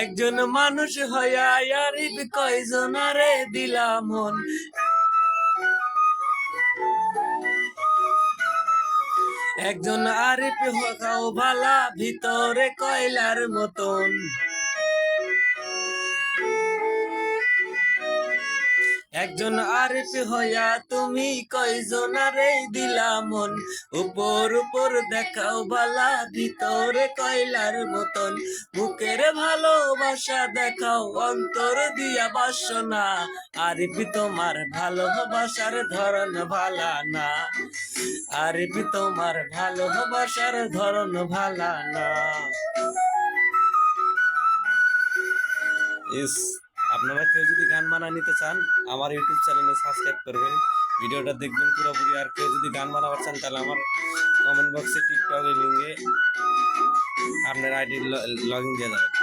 একজন মানুষ হইয়া আরিফ কয়জনারে দিলাম মন। একজন আরিফ হকাও ভালা ভিতরে কয়লার মতন। একজন আরিফ হইয়া তুমি কয়জনারে দিলা মন। উপর উপর দেখাও ভালা ভিতরে কয়লার মতন। বুকের ভালোবাসা দেখাও অন্তর দিয়া বাসনা। আরিফ তোমার ভালোবাসার ধরন ভালা না। আরিফ তোমার ভালোবাসার ধরন ভালা না। আপনারা কেউ যদি গান বানা নিতে চান আমার ইউটিউব চ্যানেলে সাবস্ক্রাইব করবেন, ভিডিওটা দেখবেন পুরোপুরি। আর কেউ যদি গান বানাবার চান তাহলে আমার কমেন্ট বক্সে টিকটকের লিঙ্কে আপনার আইডি লগইন দিয়ে যাবেন।